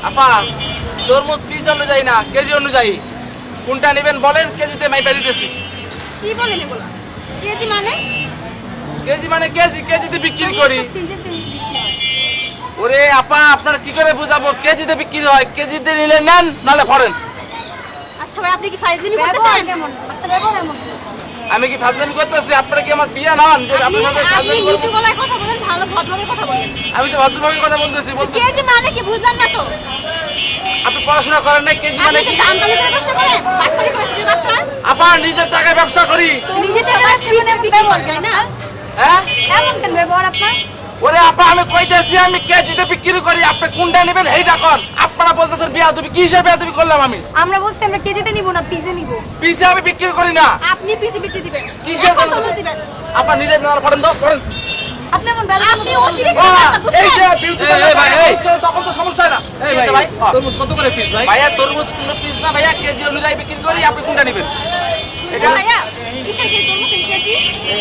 আপা তরমুজ পিস অনুযায়ী না কেজি অনুযায়ী কোনটা নেবেন বলেন কেজিতে মাইপা দিতেছি। কি বলেন এগুলা? কেজি মানে? কেজি মানে কেজিতে বিক্রি করি। ওরে আপা আপনার কি করে বুঝাবো কেজিতে বিক্রি হয়, কেজিতে নিলে নেন নালে ফরেন। আচ্ছা ভাই আপনি কি ফাইজলামি করতেছেন? আমি কি ফাজলামি করতেছি? আপনারা কি আমার বিয়া নন যে আপনি নিচু গলায় কথা বলেন, ভালো ভদ্রভাবে কথা বলেন। আমি তো ভদ্রভাবে কথা বলতেছি। কেজি মানে কি বুঝলাম না তো। আপনি পড়াশোনা করেন নাই? কেজি মানে কি? আপনি জানতালি করে ব্যবসা করেন? বাটপারি করে চিনি বাটপা? আপা নিজের টাকায় ব্যবসা করি। নিজের টাকায় কিনে ব্যবহার করেন না? হ্যাঁ এমন কেন ব্যবহার আপনার? ওরে আপা আমি কইতেছি আমি কেজিতে বিক্রি করি, আপনি কোনটা নেবেন এইটা কোন। আপনারা বলতেছেন বিয়া তুমি কি হিসাবে বিয়া তুমি করলাম আমি? আমরা বলছি আমরা কেজিতে নিব না পিসে নিব। পিসে আমি বিক্রি করি না। আপনি পিসে বিক্রি দিবেন। কিসের জন্য দিবেন? আপা নিজে নাও ফরেন দাও ফরেন। আপনি এমন বেলা আপনি অতিরিক্ত কথা বুঝছেন? এই যে বিউটি পার্লার ভাই এই তখন তো সমস্যা না। এই ভাই তরমুজ কত করে পিস ভাই? ভাইয়া তরমুজ কিন্তু পিস না ভাইয়া কেজি অনুযায়ী বিক্রি করি, আপনি কোনটা নেবেন? এটা ভাইয়া কিসের কেজি তরমুজ কেজি?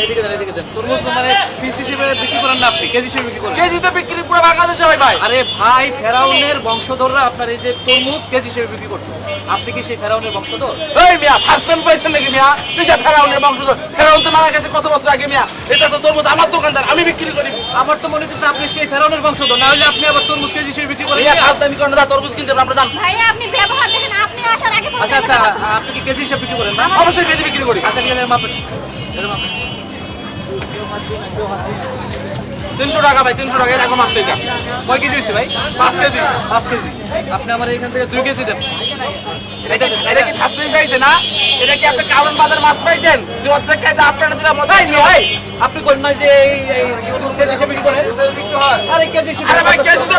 এদিকে দেন। তরমুজ মানে পিস হিসেবে বিক্রি করেন না আপনি, কেজি হিসেবে বিক্রি করেন? কেজিতে বিক্রি পুরো বাংলাদেশে হয় ভাই। আরে ভাই ফেরাউনের বংশধররা আপনার এই যে তরমুজ কেজি হিসেবে বিক্রি করছে। আপনি কি সেই ফেরাউনের বংশধর? এই মিয়া ফার্স্ট টাইম পাইছেন নাকি মিয়া? তুই ফেরাউনের বংশধর? ফেরাউন তো মারা গেছে কত বছর আগে মিয়া। এটা তো তরমুজ আমার দোকানদার, আমি বিক্রি করি। আমার তো মনে হচ্ছে আপনি সেই ফেরাউনের বংশধর, না হলে আপনি আবার তরমুজ কেজি হিসেবে বিক্রি করেন? মিয়া ফার্স্ট টাইম কোন তরমুজ কিনতে আমরা জান। ভাইয়া আপনি ব্যবহার দেখেন, আপনি আসার আগে আচ্ছা আপনি কি কেজি হিসেবে বিক্রি করেন না? অবশ্যই কেজি বিক্রি করি। আচ্ছা ঠিক আছে মাপেন। 300 টাকা ভাই, 300 টাকা এরকম আছে এটা। কয় কেজি হচ্ছে ভাই? 5 কেজি। 5 কেজি। আপনি আমার এখান থেকে 2 কেজি দেন। এটা কি ফার্স্ট টাইম পাইছেন না? এটা কি আপনি কারণ বাজার মাছ পাইছেন যে অর্ধেক খাইতে আপনারা দিলাম মজাই নি ভাই। আপনি কোন না যে এই কেজি হিসেবে বিক্রি করেন? আরে কেজি হিসেবে আরে ভাই কেজিতে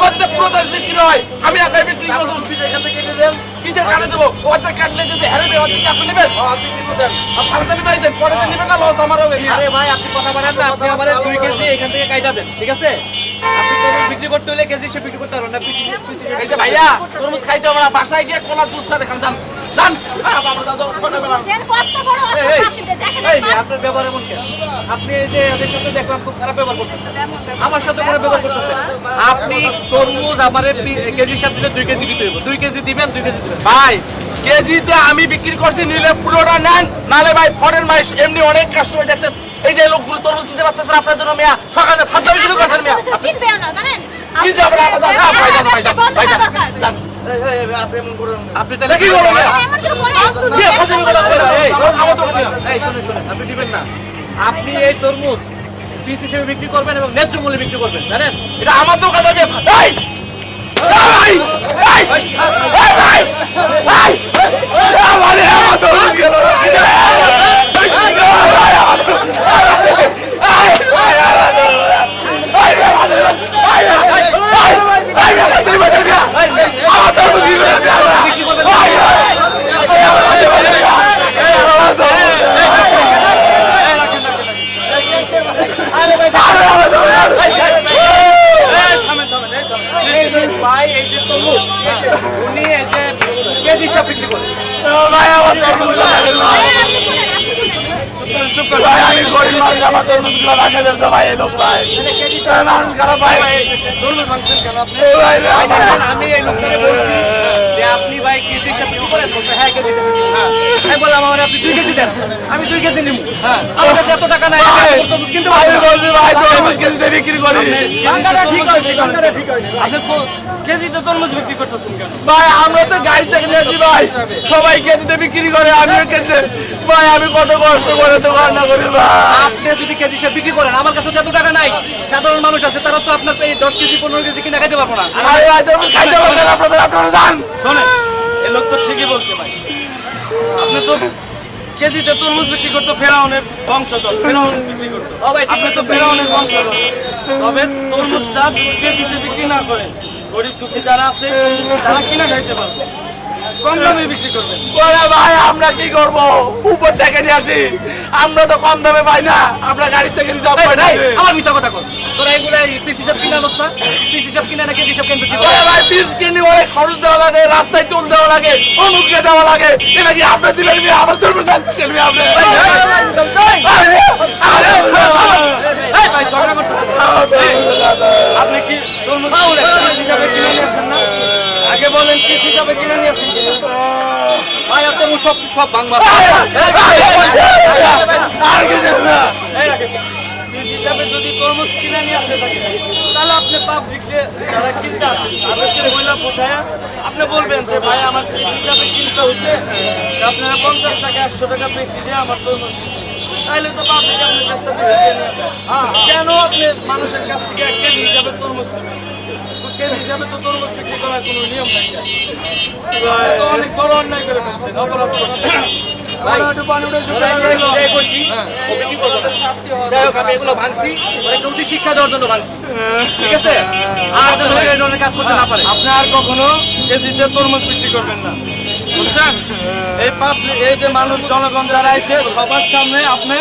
কত প্রোডাক্ট বিক্রি হয়, আমি একাই বিক্রি করব। এখান থেকে কেটে দেন, কিসে কাটে দেব? অর্ধেক কাটলে যদি হেরে দেয় অর্ধেক আপনি নেবেন। আপনি কি বলেন? ফার্স্ট টাইম পাইছেন, পরে দিন নেবেন না লস আমার হবে। আরে ভাই আপনি কথা বলেন না, আপনি আমাদের 2 কেজি এখান থেকে কাইটা দেন, ঠিক আছে? আপনি তরমুজ বিক্রি করতে হলে কেজি হিসেবে বিক্রি করতে পারবেন না, পিস হিসেবে। এই যে ভাইয়া তরমুজ খাইতে হবে না, বাসায় গিয়ে কোলা জুস খান যান যান। বাবা দাদা কোলা কত বড় অসুবিধা আপনি দেখেন। এই আপনার ব্যবহার এমন কেন? আপনি এই যে ওদের সাথে দেখলাম খুব খারাপ ব্যবহার করতেছেন, আমার সাথে খারাপ ব্যবহার করতেছেন। আপনি তরমুজ আমার কেজির সাথে 2 কেজি দিতে হবে, 2 কেজি দিবেন, 2 কেজি দিবেন। ভাই কেজিতে আমি বিক্রি করছি, নিলে পুরোটা নেন নালে ভাই ফরেন মাই এমনি অনেক কাস্টমার দেখছেন। এই যে লোকগুলো তরমুজ কিনতে পারতেছেন আপনার জন্য মিয়া সকালে ফাজলামি শুরু করছেন মিয়া। কিনবে না জানেন? কি যাবে আপনাদের না ভাই জান ভাই জান। আপনি তাহলে কি করবেন? কি ফাজলামি কথা বলেন? এই আমার তো এই শুনুন আপনি দিবেন না। আপনি এই তরমুজ পিস হিসেবে বিক্রি করবেন এবং ন্যায্য মূল্যে বিক্রি করবেন, জানেন? এটা আমার দোকান হবে। এই ভাই এই ভাই ভাই আমারে আমার দোকান গেল। ভাই এই যে তরমুজ উনি এই যে কেজি হিসাবে বিক্রি করেন। ভাই আমার তরমুজ চুপ করে ভাই আমি গরিব মানুষ, আমার তরমুজগুলো রাখে দেন ভাই। এই লোক ভাই মানুষ খারাপ ভাই। তরমুজ ভাঙছেন কেন আপনি? ভাই আমি এই লোকটাকে বলছি যে আপনি ভাই কেজি হিসাবে বিক্রি করেন, বলছে হ্যাঁ কেজি হিসাবে বিক্রি করেন। আমি বললাম আমার আপনি 2 কেজি দেন, আমি 2 কেজি নিব। হ্যাঁ আমার কাছে এত টাকা নাই, তরমুজ কিনতে আমি পারবেন না। বলছি ভাই তরমুজ কেজিতে বিক্রি করি। আপনি কেজিতে তরমুজ বিক্রি করতেছেন কেন? ভাই আমরা তো গাড়ি থেকে নিয়েছি ভাই, সবাই কেজিতে বিক্রি করে, আমিও কেজি। ভাই আমি কত কষ্ট করে তো রান্না করি ভাই। আপনি যদি কেজি হিসাবে বিক্রি করেন, আমার কাছে তো এত টাকা নাই। সাধারণ মানুষ আছে, তারা তো আপনার এই 10 কেজি 15 কেজি কিনে খাইতে পারবো না। ভাই ভাই তরমুজ খাইতে পারবেন আপনারা জান। শোনেন এই লোক তো ঠিকই বলছে ভাই, আপনি তো কেজিতে তরমুজ বিক্রি করতো ফেরাউনের বংশধর, ফেরাউন বিক্রি করতো। আপনি তো ফেরাউনের বংশধর, তবে তরমুজটা কেজিতে বিক্রি না করেন, গরিব দুঃখী যারা আছে তারা কিনা খাইতে পারবে। কম দামে বিক্রি করবেন। ওরে ভাই আমরা কি করব? উপর থেকে নিয়ে আসি, আমরা তো কম দামে পাই না, আমরা গাড়ি থেকে নিয়ে যাবো। আমার মিথ্যা কথা কর, তোরা এগুলা পিস হিসাব কিনা আনস না? পিস হিসাব কিনা না কেজি হিসাব কেন বিক্রি ওরে ভাই পিস কিনে অনেক খরচ দেওয়া লাগে, রাস্তায় টোল দেওয়া লাগে, অমুককে দেওয়া লাগে, এটা কি আপনি দিলেন? আমার ধরবেন আপনি? ভাই ঝগড়া করতেছেন। আপনি কি তরমুজ পিস হিসাবে কিনে নিয়ে আসেন না? আগে বলেন পিস হিসাবে কিনে নিয়ে আসেন কিনা? ভাই আর তরমুজ সব সব ভাঙবা। এই রাখেন। পিস হিসাবে যদি তরমুজ কিনে নিয়ে আসে থাকে তাহলে আপনি পাবলিককে যারা কিনতে আসেন তাদেরকে মহিলা বোঝায় আপনি বলবেন যে ভাই আমার পিস হিসাবে কিনতে হচ্ছে, আপনারা 50 টাকা 100 টাকা বেশি দিয়ে আমার তরমুজ তাহলে তো পাবলিক আপনার কাছ থেকে বেশি দিয়ে নেবে। কেন আপনি মানুষের কাছ থেকে কেজি হিসাবে তরমুজ কিনবেন? কেজি হিসাবে তো তরমুজ বিক্রি করার কোনো নিয়ম নাই। তো অনেক বড় অন্যায় করে ফেলছেন, অপরাধ করছেন। ভাই, এই কইছি, ওকে কি বলবো? যাই হোক, আমি এগুলো ভাঙছি, একটা উচিত শিক্ষা দেওয়ার জন্য ভাঙছি। ঠিক আছে? আর যেন এই ধরনের কাজ করতে না পারে। আপনি আর কখনো কেজিতে তরমুজ বিক্রি করবেন না, বুঝছেন? এই যে মানুষ জনগণ যারা আছে সবার সামনে আপনি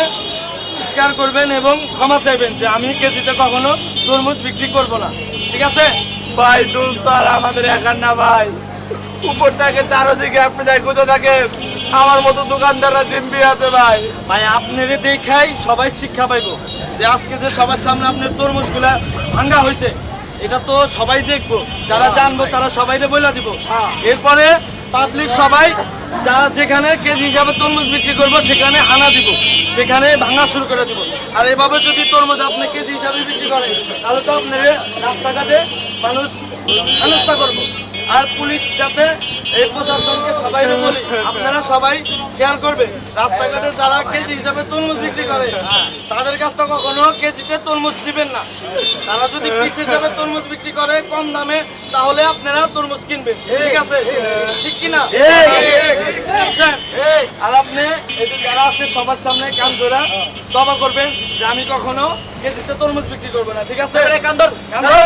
স্বীকার করবেন এবং ক্ষমা চাইবেন যে আমি কেজিতে কখনো তরমুজ বিক্রি করব না, ঠিক আছে? ভাই দোষ তো আর আমাদের একার না ভাই, উপর থেকে চারোদিকে আপনি যাই কোথাও থাকেন, আমার মতো দোকানদাররা জিম্বি আছে ভাই। ভাই আপনারে দেখাই সবাই শিক্ষা পাইবো যে আজকে যে সবার সামনে আপনার তরমুজগুলা ভাঙ্গা হয়েছে, এটা তো সবাই দেখবো, যারা জানবো তারা সবাইকে বলে দিব। এরপরে পাবলিক সবাই যারা যেখানে কেজি হিসাবে তরমুজ বিক্রি করবো সেখানে হানা দিব, সেখানে ভাঙা শুরু করে দিব। আর এভাবে যদি তরমুজ আপনি কেজি হিসাবে বিক্রি করেন তাহলে তো আপনার রাস্তাঘাটে মানুষ হেনস্থা করবো। আর পুলিশ যাতে এই প্রশাসনকে সবাই বলি আপনারা সবাই খেয়াল করবে, রাস্তাঘাটে যারা কেজি হিসাবে তরমুজ বিক্রি করে তাদের কাছটা কখনো কেজিতে তরমুজ দিবেন না। তারা যদি পিস হিসাবে তরমুজ বিক্রি করে কম দামে তাহলে আপনারা তরমুজ কিনবেন, ঠিক আছে? ঠিক কিনা? বুঝছেন? আর আপনি এই যে যারা আছে সবার সামনে কান ধরা তবা করবেন যে আমি কখনো কেজিতে তরমুজ বিক্রি করবো না, ঠিক আছে? কান্দর কান্দর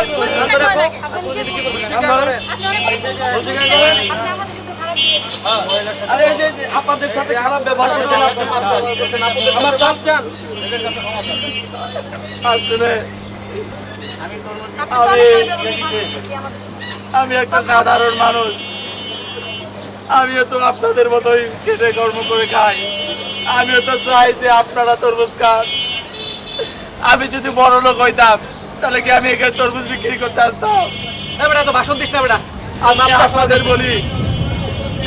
আপনি অনেক করেন। আপনি আমাদের সাথে খারাপ দিয়েছেন। আরে এই যে আপনাদের সাথে খারাপ ব্যবহার করছেন আমার চাপ চান। আসলে আপনি তো অনেক খারাপ ব্যবহার করছেন আমাদের সাথে। আমি একটা সাধারণ মানুষ, আমিও তো আপনাদের মতোই খেটে কর্ম করে খাই, আমিও তো চাই যে আপনারা তরমুজ খান। আমি যদি বড় লোক হইতাম তাহলে কি আমি এখানে তরমুজ বিক্রি করতে আসতাম? বেটা তো ভাষণ দিস না বেটা। আমি আপনাদের বলি,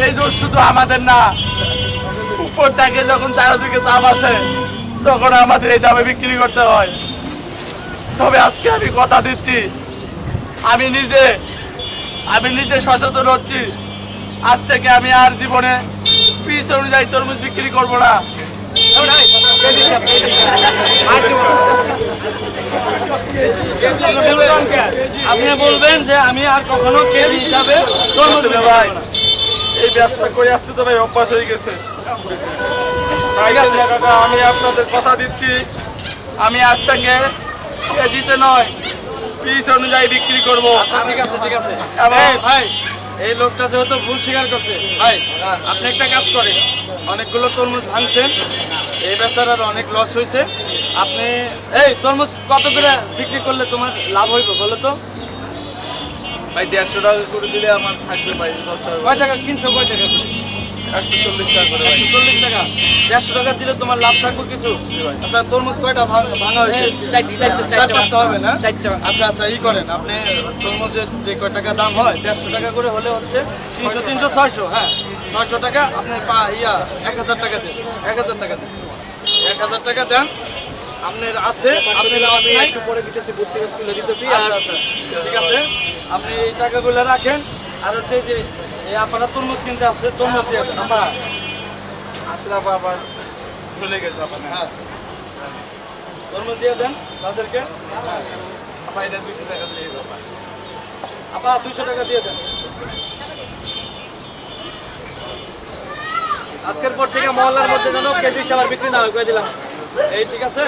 এই দোষ শুধু আমাদের না, উপর থেকে যখন চারদিকে চাপ আসে তখন আমাদের এই দামে বিক্রি করতে হয়। তবে আজকে আমি কথা দিচ্ছি, আমি নিজে সচেতন হচ্ছি, আজ থেকে আমি আর জীবনে পিস অনুযায়ী তরমুজ বিক্রি করবো না। আপনি বলবেন যে আমি আর কখনো কেজি হিসাবে তরমুজ আসলে ভাই এই ব্যবসা করে আসছে তো ভাই অভ্যাস হয়ে গেছে। কাকা আমি আপনাদের কথা দিচ্ছি, আমি আজ থেকে কেজিতে নয় পিস অনুযায়ী বিক্রি করব। ঠিক আছে ঠিক আছে। এবং এই ভাই এই লোকটা যেহেতু ভুল স্বীকার করছে, ভাই আপনি একটা কাজ করেন, অনেকগুলো তরমুজ ভাঙছেন, এই বেচারার অনেক লস হয়েছে। আপনি এই তরমুজ কত করে বিক্রি করলে তোমার লাভ হইব বলো তো? ভাই 150 টাকা করে দিলে আমার থাকবে ভাই 10 টাকা। কয় টাকা কিনছো, কয় টাকা করে? 140 টাকা করে ভাই। 140 টাকা। 150 টাকা দিলে তোমার লাভ থাকবে কিছু? আচ্ছা তরমুজ কয়টা ভাঙা হয়েছে? চার পাঁচটা হবে না? আচ্ছা আচ্ছা ই করেন আপনি, তরমুজের যে কয় টাকা দাম হয় 150 টাকা করে হলে হচ্ছে 300 300 600, হ্যাঁ 600 টাকা আপনি 1000 টাকা দেন, 1000 টাকা দেন, 1000 টাকা দেন আপনার আছে, আপনি লস নাই। আচ্ছা আচ্ছা ঠিক আছে, আপনি এই টাকাগুলো রাখেন। আর হচ্ছে যে এই আপনারা তরমুজ কিনতে আসছে, তরমুজ দিয়ে আসেন। আসলে আবার চলে গেছে আপনার। হ্যাঁ তরমুজ দিয়ে দেন তাদেরকে। ভাই এটা 200 টাকা দিয়ে দাও ভাই। আপা 200 টাকা দিয়ে দেন। আজকের পর থেকে মহল্লার মধ্যে যেন কেজি হিসাবে বিক্রি না হয়, কয়ে দিলাম। এই ঠিক আছে।